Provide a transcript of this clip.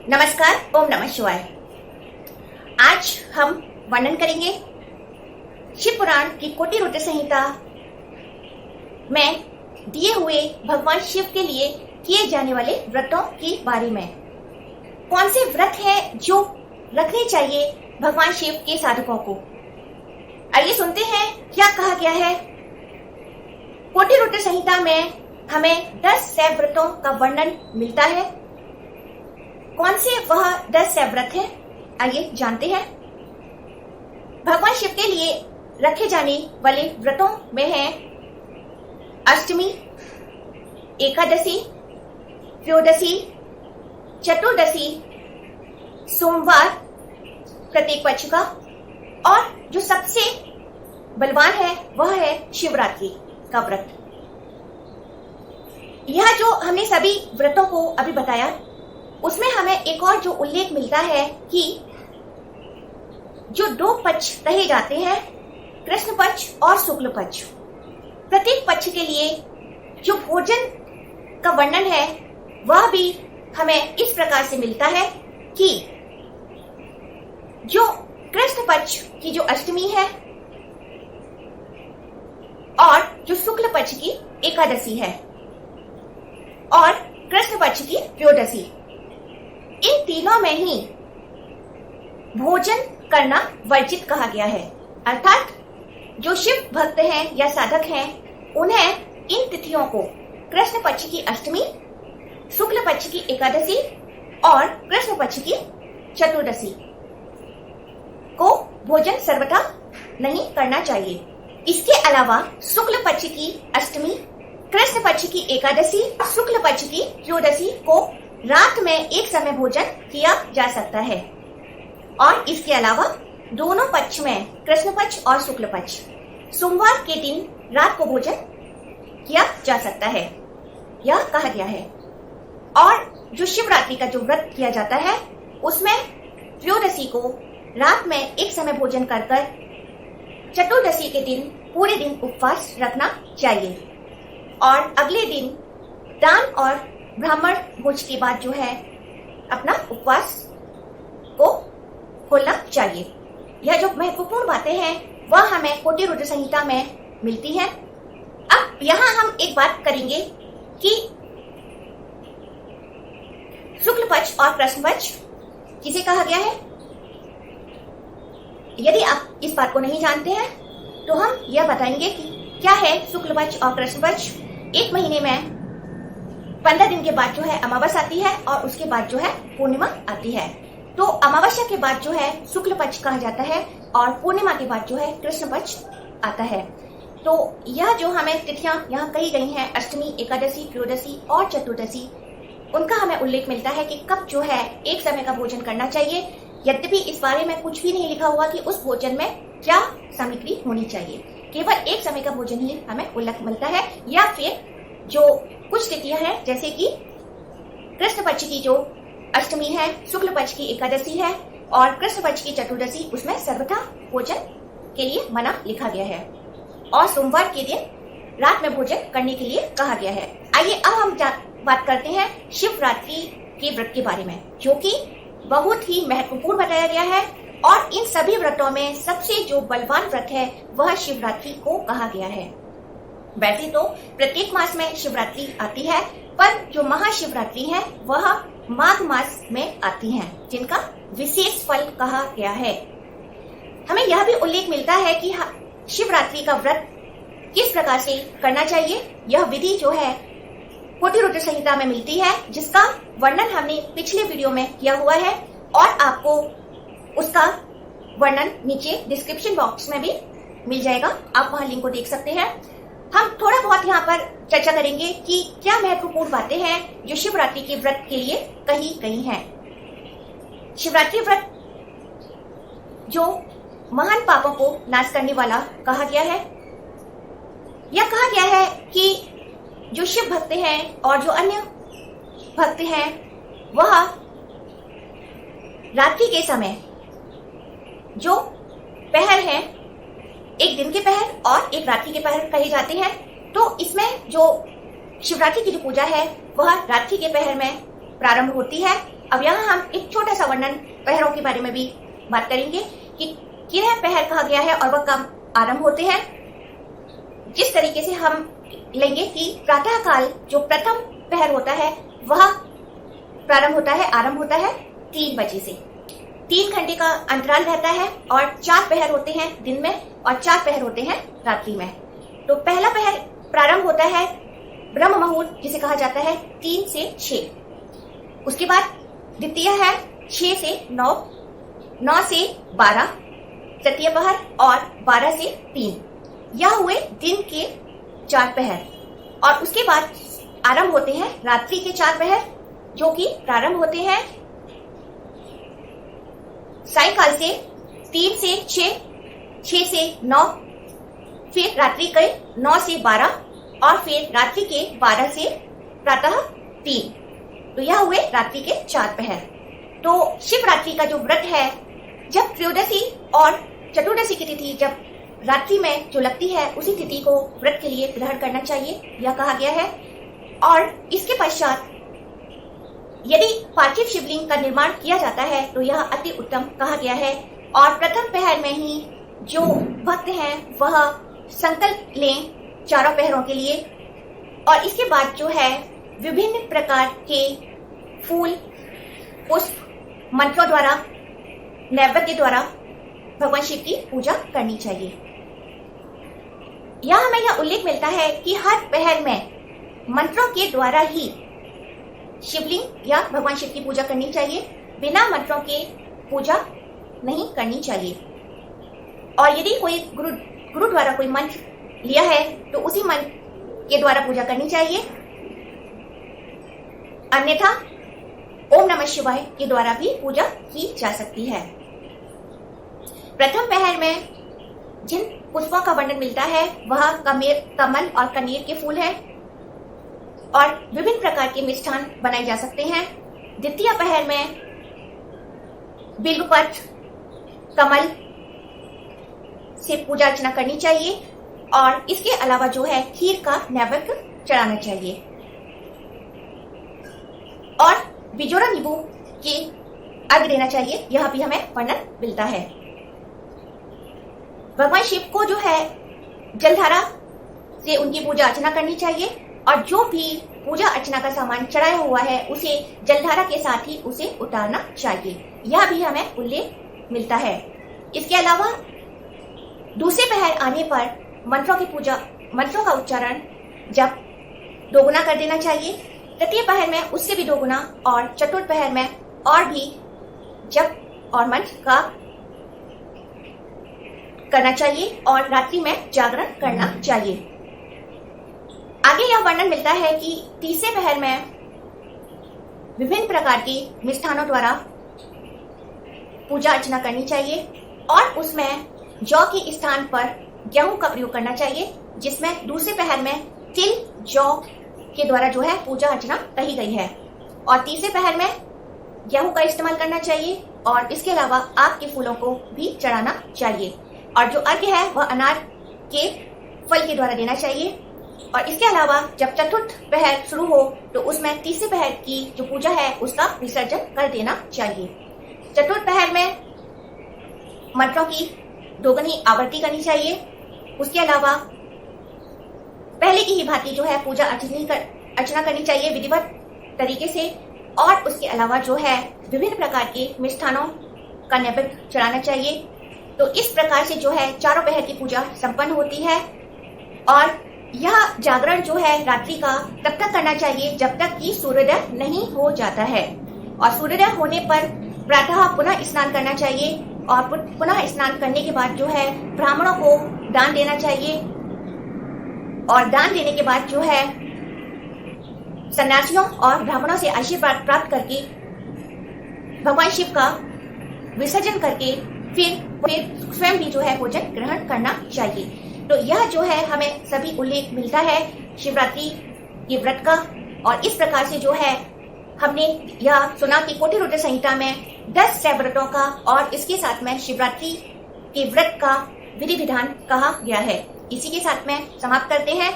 नमस्कार, ओम नमः शिवाय। आज हम वर्णन करेंगे शिव पुराण की कोटि रुद्र संहिता में दिए हुए भगवान शिव के लिए किए जाने वाले व्रतों के बारे में। कौन से व्रत हैं जो रखने चाहिए भगवान शिव के साधकों को। आइए सुनते हैं क्या कहा गया है। कोटि रुद्र संहिता में हमें 10 शैव व्रतों का वर्णन मिलता है। कौन से वह 10 शैव व्रत हैं, आइए जानते हैं। भगवान शिव के लिए रखे जाने वाले व्रतों में है अष्टमी, एकादशी, त्रयोदशी, चतुर्दशी, सोमवार प्रत्येक पक्ष का, और जो सबसे बलवान है वह है शिवरात्रि का व्रत। यह जो हमने सभी व्रतों को अभी बताया, उसमें हमें एक और जो उल्लेख मिलता है कि जो 2 पक्ष कहे जाते हैं, कृष्ण पक्ष और शुक्ल पक्ष, प्रत्येक पक्ष के लिए जो भोजन का वर्णन है वह भी हमें इस प्रकार से मिलता है कि जो कृष्ण पक्ष की जो अष्टमी है और जो शुक्ल पक्ष की एकादशी है और कृष्ण पक्ष की त्रयोदशी, इन तीनों में ही भोजन करना वर्जित कहा गया है। अर्थात जो शिव भक्त हैं या साधक हैं, उन्हें इन तिथियों को कृष्ण पक्ष की अष्टमी, शुक्ल पक्ष की एकादशी और कृष्ण पक्ष की चतुर्दशी को भोजन सर्वथा नहीं करना चाहिए। इसके अलावा शुक्ल पक्ष की अष्टमी, कृष्ण पक्ष की एकादशी, शुक्ल पक्ष की त्रयोदशी को रात में एक समय भोजन किया जा सकता है। और इसके अलावा दोनों पक्ष में, कृष्ण पक्ष और शुक्ल पक्ष, सोमवार के दिन रात को भोजन किया जा सकता है, यह कहा गया है। और जो शिवरात्रि का जो व्रत किया जाता है, उसमें त्रयोदशी को रात में एक समय भोजन कर चतुर्दशी के दिन पूरे दिन उपवास रखना चाहिए और अगले दिन दान और ब्राह्मण भोज के बाद जो है अपना उपवास को खोलना चाहिए। यह जो महत्वपूर्ण बातें हैं वह हमें कोटि रुद्र संहिता में मिलती हैं। अब यहाँ हम एक बात करेंगे कि शुक्ल पक्ष और कृष्ण पक्ष किसे कहा गया है। यदि आप इस बात को नहीं जानते हैं तो हम यह बताएंगे कि क्या है शुक्ल पक्ष और कृष्ण पक्ष। एक महीने में 15 दिन के बाद जो है अमावस्या आती है और उसके बाद जो है पूर्णिमा आती है। तो अमावस्या के बाद जो है शुक्ल पक्ष कहा जाता है और पूर्णिमा के बाद जो है कृष्ण पक्ष आता है। तो यह जो हमें तिथियां यहाँ कही गई हैं, अष्टमी, एकादशी, त्रयोदशी और चतुर्दशी, उनका हमें उल्लेख मिलता है कि कब जो है एक समय का भोजन करना चाहिए। यद्यपि इस बारे में कुछ भी नहीं लिखा हुआ कि उस भोजन में क्या सामग्री होनी चाहिए, केवल एक समय का भोजन ही हमें उल्लेख मिलता है। या फिर जो कुछ तिथियां हैं, जैसे कि कृष्ण पक्ष की जो अष्टमी है, शुक्ल पक्ष की एकादशी है और कृष्ण पक्ष की चतुर्दशी, उसमें सर्वथा भोजन के लिए मना लिखा गया है और सोमवार के दिन रात में भोजन करने के लिए कहा गया है। आइए अब हम बात करते हैं शिवरात्रि के व्रत के बारे में, जो कि बहुत ही महत्वपूर्ण बताया गया है। और इन सभी व्रतों में सबसे जो बलवान व्रत है वह शिवरात्रि को कहा गया है। वैसे तो प्रत्येक मास में शिवरात्रि आती है, पर जो महाशिवरात्रि है वह माघ मास में आती है, जिनका विशेष फल कहा गया है। हमें यह भी उल्लेख मिलता है कि शिवरात्रि का व्रत किस प्रकार से करना चाहिए। यह विधि जो है कोटि रुद्र संहिता में मिलती है, जिसका वर्णन हमने पिछले वीडियो में किया हुआ है और आपको उसका वर्णन नीचे डिस्क्रिप्शन बॉक्स में भी मिल जाएगा, आप वहां लिंक को देख सकते हैं। हम थोड़ा बहुत यहाँ पर चर्चा करेंगे कि क्या महत्वपूर्ण बातें हैं जो शिवरात्रि के व्रत के लिए कही गई हैं। शिवरात्रि व्रत जो महान पापों को नाश करने वाला कहा गया है। यह कहा गया है कि जो शिव भक्त हैं और जो अन्य भक्त हैं, वह रात्रि के समय जो पहर है, एक दिन के पहर और एक रात्रि के पहर कहे जाते हैं। तो इसमें जो शिवरात्रि की जो पूजा है वह रात्रि के पहर में प्रारंभ होती है। अब यहाँ हम एक छोटा सा वर्णन पहरों के बारे में भी बात करेंगे कि किन्हें पहर कहा गया है और वह कब आरंभ होते हैं। जिस तरीके से हम लेंगे कि प्रातः काल जो प्रथम पहर होता है वह आरंभ होता है 3 बजे से। 3 घंटे का अंतराल रहता है और 4 पहर होते हैं दिन में और 4 पहर होते हैं रात्रि में। तो पहला पहर प्रारंभ होता है ब्रह्म मुहूर्त जिसे कहा जाता है 3 से 6। उसके बाद द्वितीय है 6 से 9, 9 से 12, तृतीय पहर और 12 से 3। यह हुए दिन के 4 पहर। और उसके बाद आरंभ होते हैं रात्रि के 4 पहर जो कि प्रारंभ होते हैं सायंकाल से 3 से 6, 6 से 9, फिर रात्रि के 9 से 12 और फिर रात्रि के 12 से प्रातः 3। तो यह हुए रात्रि के 4 पहर। तो शिवरात्रि का जो व्रत है, जब त्रयोदशी और चतुर्दशी की तिथि जब रात्रि में जो लगती है उसी तिथि को व्रत के लिए ग्रहण करना चाहिए, यह कहा गया है। और इसके पश्चात यदि पार्थिव शिवलिंग का निर्माण किया जाता है तो यह अति उत्तम कहा गया है। और प्रथम पहर में ही जो भक्त हैं वह संकल्प लें चारों पहरों के लिए। और इसके बाद जो है विभिन्न प्रकार के फूल, पुष्प, मंत्रों द्वारा, नैवेद्य द्वारा भगवान शिव की पूजा करनी चाहिए। यहाँ हमें यह उल्लेख मिलता है कि हर पहर में मंत्रों के द्वारा ही शिवलिंग या भगवान शिव की पूजा करनी चाहिए, बिना मंत्रों के पूजा नहीं करनी चाहिए। और यदि कोई गुरु द्वारा कोई मंत्र लिया है तो उसी मंत्र के द्वारा पूजा करनी चाहिए, अन्यथा ओम नमः शिवाय के द्वारा भी पूजा की जा सकती है। प्रथम पहर में जिन पुष्पों का वर्णन मिलता है वह कमल और कनेर के फूल हैं और विभिन्न प्रकार के मिष्ठान बनाए जा सकते हैं। द्वितीय पहर में बिल्वपत्र, कमल से पूजा अर्चना करनी चाहिए और इसके अलावा जो है खीर का नैवेद्य चढ़ाना चाहिए और बिजोरा नींबू के अर्घ्य देना चाहिए। यह भी हमें वर्णन मिलता है। भगवान शिव को जो है जलधारा से उनकी पूजा अर्चना करनी चाहिए और जो भी पूजा अर्चना का सामान चढ़ाया हुआ है उसे जलधारा के साथ ही उसे उतारना चाहिए। यह भी हमें उल्लेख मिलता है। इसके अलावा दूसरे पहर आने पर मंत्रों का उच्चारण जब दोगुना कर देना चाहिए, तृतीय पहर में उससे भी दोगुना और चतुर्थ पहर में और भी जप और मंत्र का करना चाहिए और रात्रि में जागरण करना चाहिए। आगे यह वर्णन मिलता है कि तीसरे पहर में विभिन्न प्रकार के मिष्ठानों द्वारा पूजा अर्चना करनी चाहिए और उसमें जौ के स्थान पर गेहूं का प्रयोग करना चाहिए, जिसमें दूसरे पहर में तिल, जौ के द्वारा जो है पूजा अर्चना कही गई है। और तीसरे पहर में गेहूं का इस्तेमाल करना चाहिए और इसके अलावा आग के फूलों को भी चढ़ाना चाहिए और जो अर्घ्य है वह अनार के फल के द्वारा देना चाहिए। और इसके अलावा जब चतुर्थ पहर शुरू हो तो उसमें तीसरे पहर की जो पूजा है उसका विसर्जन कर देना चाहिए। चतुर्थ पहर में मंत्रों की दोगुनी आवृत्ति करनी चाहिए। उसके अलावा पहले की ही भांति जो है पूजा अर्चना करनी चाहिए विधिवत तरीके से और उसके अलावा जो है विभिन्न प्रकार के मिष्ठानों का नैवेद्य चढ़ाना चाहिए। तो इस प्रकार से जो है चारों पहर की पूजा संपन्न होती है और यह जागरण जो है रात्रि का तब तक करना चाहिए जब तक कि सूर्योदय नहीं हो जाता है। और सूर्योदय होने पर प्रातः पुनः स्नान करना चाहिए और पुनः स्नान करने के बाद जो है ब्राह्मणों को दान देना चाहिए और दान देने के बाद जो है सन्यासियों और ब्राह्मणों से आशीर्वाद प्राप्त करके भगवान शिव का विसर्जन करके फिर स्वयं भी जो है भोजन ग्रहण करना चाहिए। तो यह जो है हमें सभी उल्लेख मिलता है शिवरात्रि के व्रत का। और इस प्रकार से जो है हमने यह सुना कि कोटि रुद्र संहिता में 10 व्रतों का और इसके साथ में शिवरात्रि के व्रत का विधि विधान कहा गया है। इसी के साथ में समाप्त करते हैं।